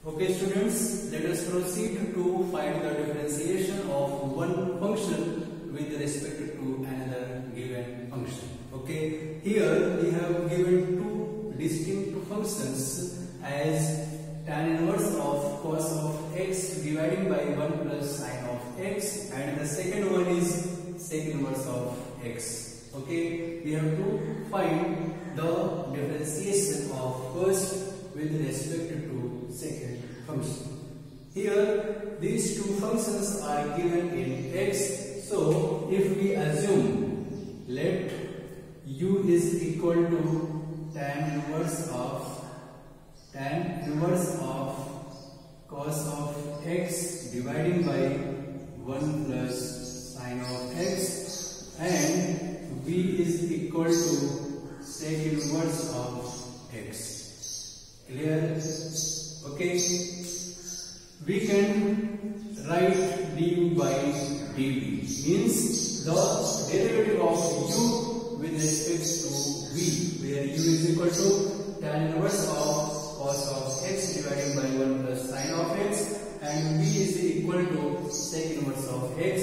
Okay students, let us proceed to find the differentiation of one function with respect to another given function. Okay, here we have given two distinct functions as tan inverse of cos of x dividing by 1 plus sin of x, and the second one is sec inverse of x. Okay, we have to find the differentiation of first with respect to second function. Here these two functions are given in x, so if we assume let u is equal to tan inverse of cos of x dividing by 1 plus sin of x, and v is equal to sec inverse of x. Clear? Okay, we can write du by dv, means the derivative of u with respect to v, where u is equal to tan inverse of cos of x dividing by 1 plus sin of x, and v is equal to sec inverse of x,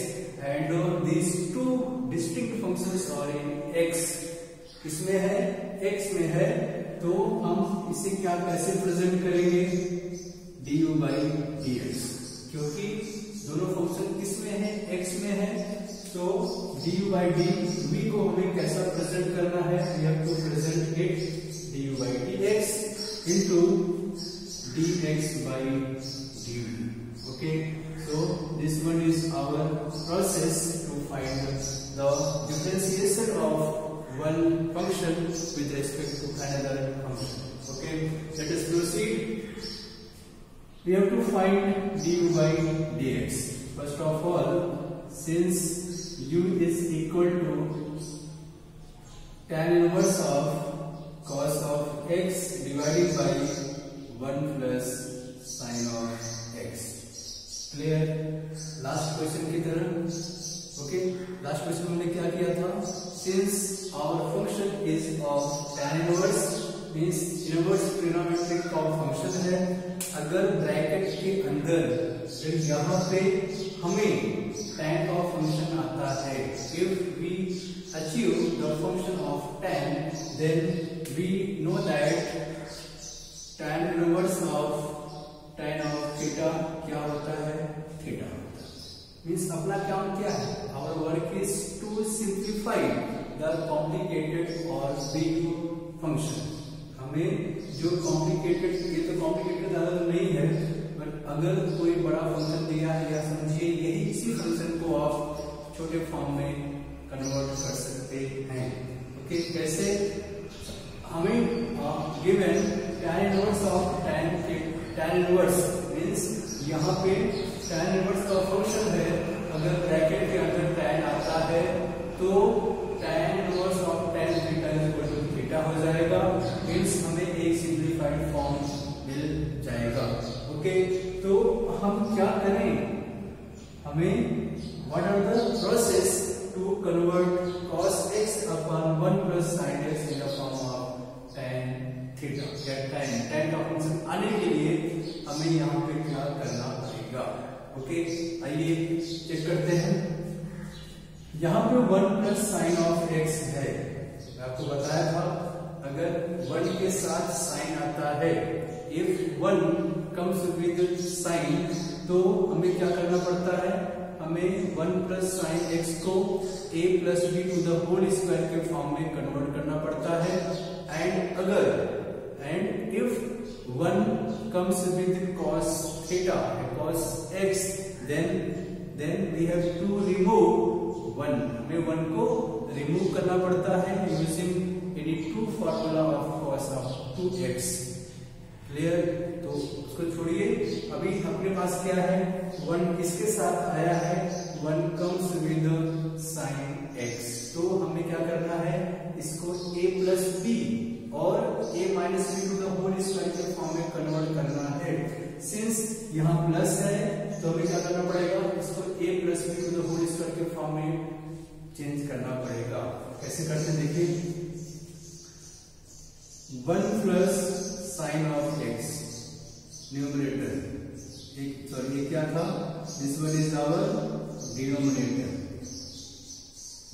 and these two distinct functions are in x. इसमें है x में है, तो हम इसे क्या कैसे present करेंगे, du by dx, क्योंकि दोनों फंक्शन किसमें है, x में है, तो du by dv को हमें कैसा प्रेजेंट करना है, we have to present it du by dx into dx by dv. Okay, so this one is our process to find the differentiation of one function with respect to another function. Okay, let us proceed. We have to find du by dx. First of all, since u is equal to tan inverse of cos of x divided by 1 plus sin of x. Clear? Last question की तरह. Okay, last question हमने क्या किया था, since our function is of tan inverse, means inverse trigonometric का function है, अगर bracket के अंदर फिर यहाँ पे हमें tan का फंक्शन आता है, if we achieve the function of tan, then we know that tan inverse of tan of theta क्या होता है, थीटा होता है. मीन्स अपना काम क्या है, our work is to simplify the complicated or big function. हमें जो complicated, ये तो complicated ज़्यादा नहीं है, बट अगर कोई बड़ा फंक्शन दिया है, या समझिए यही इसी फंक्शन को आप छोटे फॉर्म में कन्वर्ट कर सकते हैं. ओके, कैसे, हमें given tan inverse of tan inverse means यहाँ पे tan inverse का फंक्शन है, अगर ब्रैकेट के अंदर tan आता है तो tan inverse of tan theta equal to theta हो जाएगा, मीन्स हमें एक सिंप्लीफाइड फॉर्म मिल जाएगा. ओके, तो हम क्या करें, हमें what are the process to convert cos x upon 1 plus sin x in the form of tan theta. tan का फंक्शन आने के लिए हमें यहाँ पे क्या करना पड़ेगा. ओके, आइए चेक करते हैं. यहाँ पे 1 प्लस साइन ऑफ x है, मैं आपको बताया था अगर 1 के साथ साइन आता है, इफ 1 कम्स विद साइन, तो हमें क्या करना पड़ता है, हमें 1 प्लस साइन x को a plus b to the whole square के फॉर्म में कन्वर्ट करना पड़ता है. And if 1 comes with cos theta, cos x, then we have to remove 1. हमें 1 को रिमूव करना पड़ता है using any two formula of cos of 2x. Clear? तो उसको छोड़िए, अभी अपने पास क्या है, 1 किसके साथ आया है, 1 comes with sin x, तो हमें क्या करना है, इसको a प्लस b और a minus B to the whole square के फॉर्म में कन्वर्ट करना है. सिंस यहाँ प्लस है तो हमें क्या करना पड़ेगा, इसको a plus B to the whole square के फॉर्म में चेंज करना पड़ेगा. कैसे करते हैं देखिए, 1 plus sine of x numerator, एक सॉरी ये क्या था, this one is our denominator.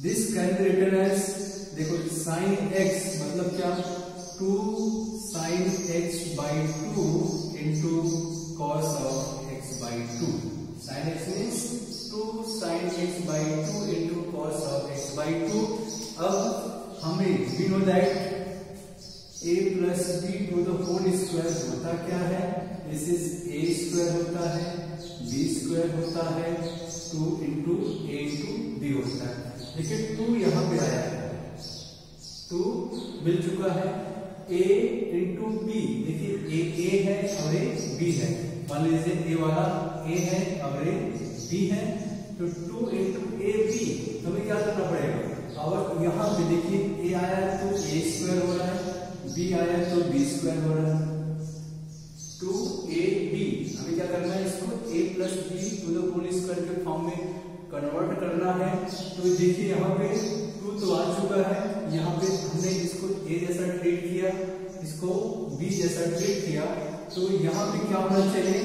This can be written as, देखो साइन एक्स मतलब क्या, 2 sin x by 2 into cos of x by 2. Sin x means 2 sin x by 2 into cos of x by 2. अब हमें we know that a plus b to the whole square होता क्या है, this is a square होता है, b square होता है, 2 into a into b होता है। देखिए 2 यहाँ पे आया है, 2 मिल चुका है, a इंटू बी, देखिए ए है और ए बी है, मान लीजिए ए वाला ए है और ए बी है, तो 2 इंटू ए बी, हमें क्या करना पड़ेगा, और यहाँ पे देखिए ए आया तो ए स्क्वायर हो रहा है, बी आया तो बी स्क्वायर हो रहा है, 2ab, हमें क्या करना है, इसको a plus B to the whole square के फॉर्म में कन्वर्ट करना है। तो देखिए यहाँ पे 2 तो आ चुका है, यहाँ पे हमने इसको a जैसा ट्रीट किया, इसको b जैसा ट्रीट किया, तो यहाँ पे क्या होना चाहिए,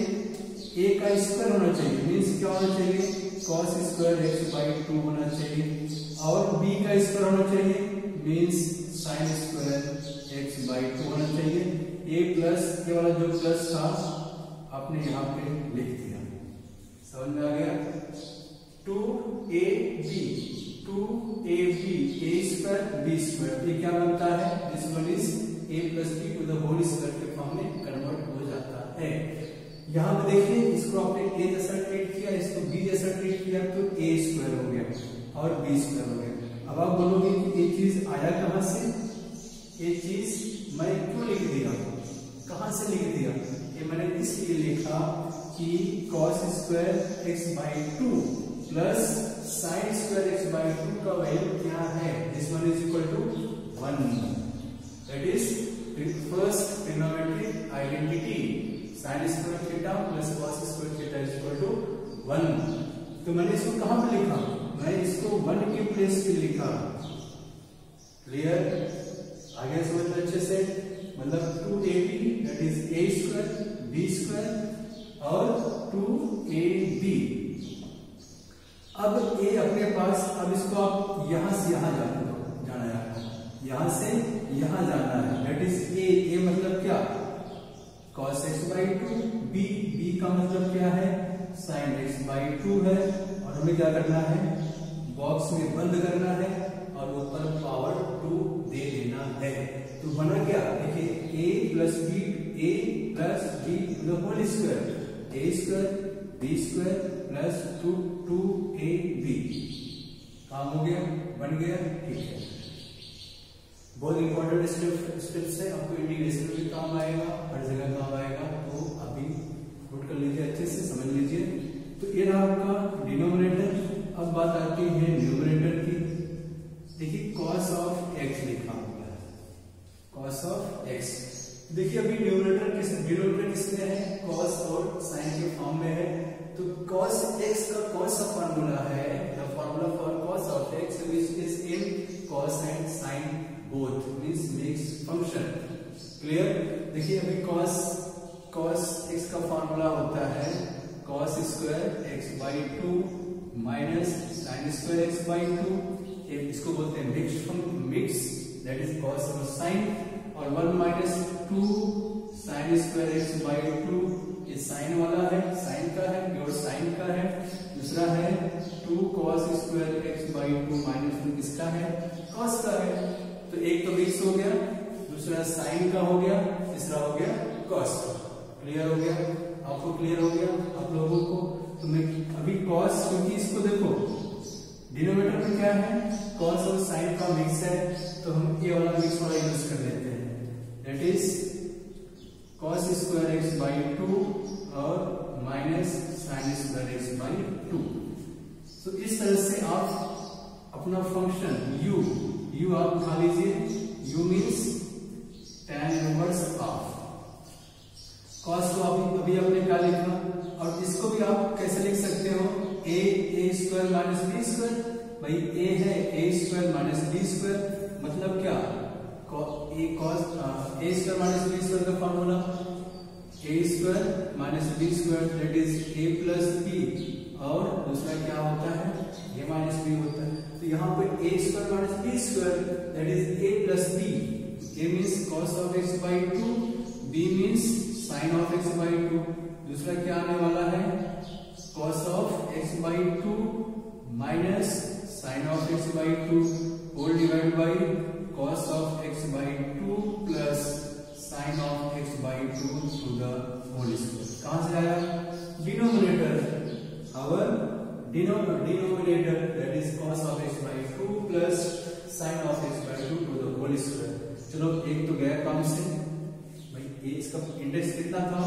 a का स्क्वायर होना चाहिए, मीन्स क्या होना चाहिए, cos स्क्वायर x बाई 2 होना चाहिए, और b का स्क्वायर होना चाहिए, means sin square x by 2 होना चाहिए। a प्लस ये वाला जो प्लस था आपने यहाँ पे लिख दिया, समझ में आ गया। 2ab a square b square, ये क्या बनता है, this one is a plus B to the whole square के फॉर्म में कन्वर्ट हो जाता है। यहाँ पे देखिए इसको आपने a जैसा ट्रीट किया, इसको b जैसा ट्रीट किया, तो a स्क्वायर हो गया और b स्क्वायर हो गया। अब आप बोलोगे कि ये चीज आया कहाँ से, ये चीज मैं क्यों लिख दिया, कहां से लिख दिया, ये मैंने इसलिए लिखा कि cos square x by 2 plus sin square x by 2 का वैल्यू क्या है, this one is equal to 1, that is first trigonometric identity, sin square theta plus cos square theta is equal to 1। तो मैंने इसको कहां पे लिखा, मैं इसको 1 के प्लेस पे लिखा, क्लियर, आगे समझ लो अच्छे से, मतलब 2ab that is a square b square और 2ab। अब a अपने पास, अब इसको आप यहां से यहां जाना है, यहां से यहां जाना है, दैट इज a मतलब क्या, cos x बाई 2, b का मतलब क्या है, sin x बाई 2 है, और हमें क्या करना है, बॉक्स में बंद करना है और ऊपर पावर 2 दे देना है। तो बना क्या, देखिए a plus B to the whole square, a square b square plus 2ab, काम हो गया, बन गया, ठीक है। बहुत इंपॉर्टेंट स्टेप्स है, आपको इंटीग्रेशन में भी काम आएगा, हर जगह काम आएगा, तो अभी नोट कर लीजिए, अच्छे से समझ लीजिए। तो ये रहा आपका डिनोमिनेटर। अब बात आती है न्यूमरेटर की। देखिए cos ऑफ x लिखा हुआ है, cos ऑफ x। देखिए अभी डिनोमिनेटर किसमें है, cos और sin के फॉर्म में है, तो cos x का कौन सा फॉर्मूला है, the formula for cos of x which is in cos and sin both means mix function, clear. देखिए अभी cos x का फॉर्मूला होता है cos square x by 2 minus sin square x by 2, इसको बोलते हैं मिक्स दैट इज cos और sin, और 1 minus 2 sin square x by 2, ये sin वाला है, sin का है, प्योर sin का है। दूसरा है 2 cos square x by 2 minus 2 किसका है, cos का है। तो एक तो मिक्स हो गया, दूसरा sin का हो गया, तीसरा हो गया cos का। क्लियर हो गया, आपको क्लियर हो गया आप लोगों को। तो मैं अभी cos, क्योंकि इसको देखो डिनोमिनेटर में क्या है, cos और sin का मिक्स है, तो हम ये वाला मिक्स वाला यूज कर लेते हैं, that is cos square x by 2 और minus sin square x by 2। तो इस तरह से आप अपना फंक्शन u आप उठा लीजिए, u means tan inverse of cos को अभी आपने क्या लिखा, और इसको भी आप कैसे लिख सकते हो, a square minus b square, भाई a है a square minus b square, मतलब क्या, a square minus b square का formula A square minus B square that is A plus B, और दूसरा क्या होता है, ए माइनस बी होता है। तो यहाँ पे A square minus B square that is A plus B. A means cos of x by two, B means sine of x by two. दूसरा क्या आने वाला है, cos of x by two minus sine of x by two whole divide by cos of x by two plus sine of x by two to the whole square. कहां से आया, denominator, our denominator that is cos of x by 2 plus sin of x by 2 to the whole square। चलो एक तो गया काम से भाई, ये इसका इंडेक्स कितना था,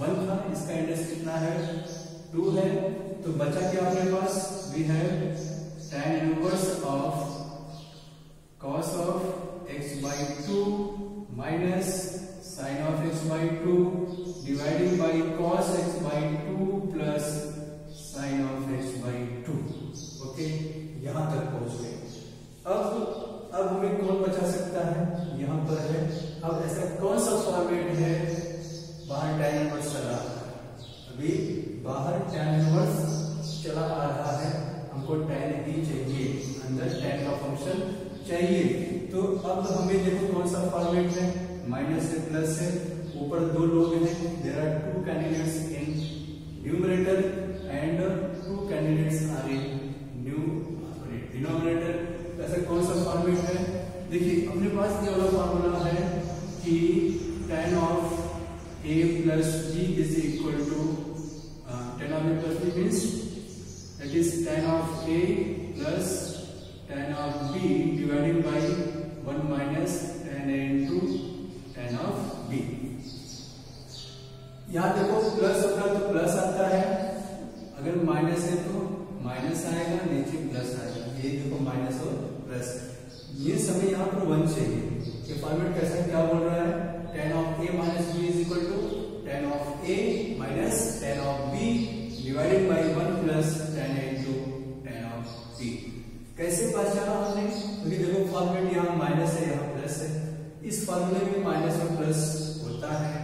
1 था, इसका इंडेक्स कितना है, 2 है। तो बचा क्या हमारे पास, we have tan inverse of cos of x by 2 minus sin of x by 2 dividing by cos x by 2 plus sine of x by two. Okay, यहां तक पहुंच गए। अब हमें कौन बचा सकता है, यहां पर है। अब ऐसा कौन सा फॉर्मेट है, बाहर tan इनवर्स चला आ रहा है, अभी बाहर tan इनवर्स चला आ रहा है, हमको tan ही चाहिए, अंदर tan का फंक्शन चाहिए। तो अब हमें देखो कौन सा फॉर्मेट है, माइनस से प्लस है, ऊपर दो लोग हैं, there are two candidates in numerator and two candidates are in denominator। ऐसा कौन सा फॉर्मेट है, देखिए अपने पास ये वाला फॉर्मूला है कि tan of a plus b is equal to tan of a plus b means that is tan of a plus tan of b divided by 1 minus tan a into tan of b। यहाँ देखो plus होगा तो plus आता है, अगर minus है तो minus आएगा, नीचे प्लस आएगा। ये देखो माइनस और प्लस, ये समय यहाँ पर 1 चाहिए। ये फॉर्मेट कैसा क्या बोल रहा है, tan of a minus b is equal to tan of a minus tan of b divided by 1 plus tan a into tan of b। कैसे पहचाना हमने, क्योंकि देखो फॉर्मेट यहाँ माइनस है, यहाँ प्लस है, इस फॉर्मूले में माइनस और प्लस होता है,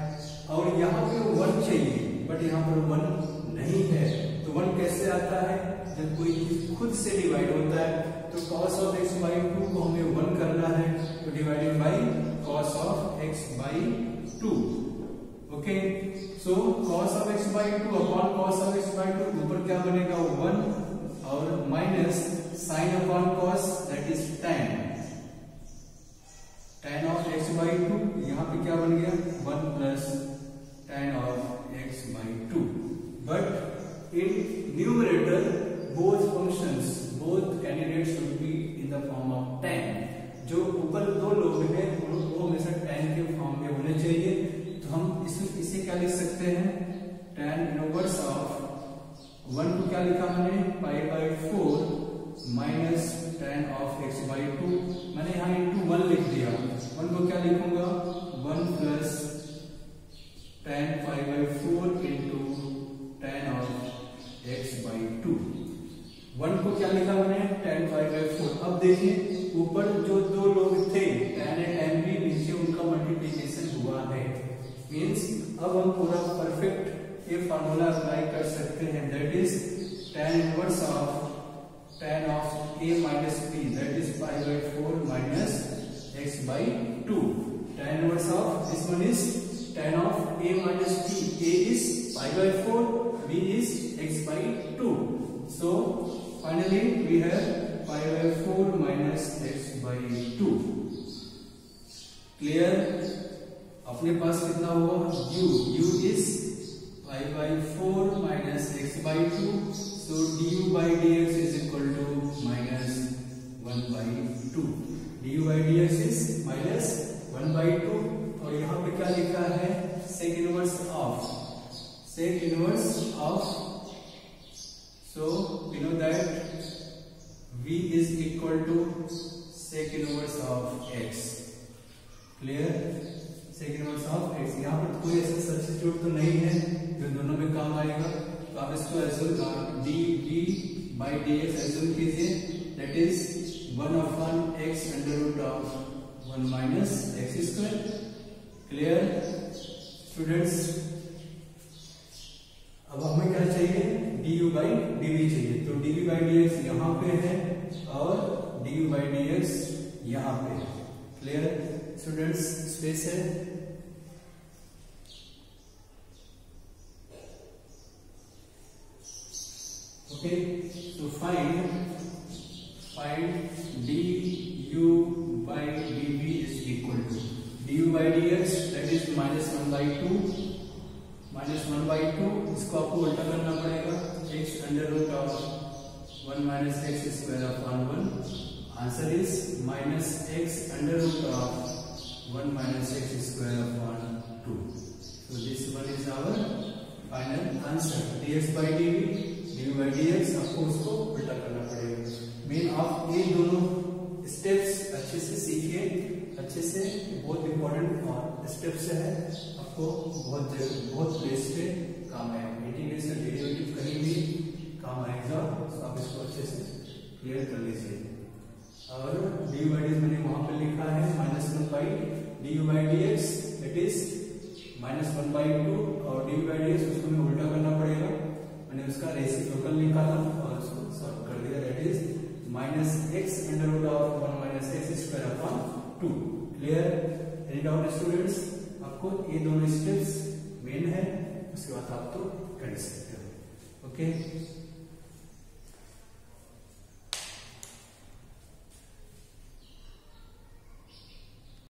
और यहाँ पे 1 चाहिए बट यहाँ पर 1 नहीं है। तो 1 कैसे आता है, जब कोई चीज खुद से डिवाइड होता है। तो cos ऑफ x बाई 2 को हमें 1 करना है, तो divided by cos of x by 2। Okay, so cos of x by 2 upon cos of x by 2, ऊपर क्या बनेगा 1 और minus sin upon cos that is tan of x by 2, यहाँ पे क्या बन गया 1 plus tan of x by 2। But in numerator both functions, both candidates should be in the form of tan। जो ऊपर दो लोग हैं वो हमेशा tan के फॉर्म में होने चाहिए। तो हम इसे क्या लिख सकते हैं, tan इनवर्स ऑफ 1 को क्या लिखा मैंने pi by 4 minus tan of x by 2। मैंने यहाँ इंटू 1 लिख दिया, 1 को क्या लिखूंगा 1 plus tan pi by 4 into tan of x by 2। 1 को क्या लिखा मैंने tan पाई बाई 4। अब देखिए ऊपर जो दो लोग थे tan a tan b, नीचे उनका मल्टीप्लिकेशन हुआ है, मींस अब हम पूरा परफेक्ट ये फार्मूला अप्लाई कर सकते हैं, that is tan inverse of tan of a minus b that is pi by 4 minus x by 2। tan inverse of this one is tan of a minus b, a is pi by 4, b is x by 2। So finally we have pi by 4 minus x by 2। Clear? अपने पास कितना हुआ u is pi by 4 minus x by 2, so du by dx is equal to minus 1 by 2। du by dx is minus 1 by 2, और यहाँ पे क्या लिखा है sec inverse of, so we know that v is equal to sec inverse of x। Clear, sec inverse of x। यहाँ पर कोई ऐसा सब्स्टिट्यूट तो नहीं है जो दोनों में काम आएगा, तो आप इसको assume dv by dx assume कीजिए, that is 1/(x) √ 1 minus x square। Clear students, du by dv चाहिए, तो dv बाई dx यहाँ पे है और du बाई dx यहाँ पे है। Clear students? स्पेस है। ओके, तो find du by dv is equal to du by dx, that is -1/2, -1/2। इसको आपको उल्टा करना पड़ेगा, x under root of 1 minus x square upon 1। Answer is -x under root of 1 minus x square upon 2। so this one is our final answer। dx by dv, du by dx आपको उसको उल्टा करना पड़ेगा। Main आप ये दोनों steps अच्छे से सीखिए, अच्छे से, बहुत इंपॉर्टेंट और स्टेप्स है, आपको बहुत प्लेस पे काम आएगा। इंटीग्रेशन डेरिवेटिव कहीं भी काम आएगा, तो आप इसको अच्छे से क्लियर कर लीजिए। और डी बाई डी मैंने वहां पे लिखा है -1/du by dx, it is -1/2, और डी बाई dx उसको हमें उल्टा करना पड़ेगा। मैंने उसका रेसिप्रोकल निकाला और उसको सॉल्व कर दिया, that is -x under root of 1 minus x square upon 2। Clear? Any doubt students? आपको ये दोनों स्टेप्स मेन है, उसके बाद आप तो कर सकते हो। ओके।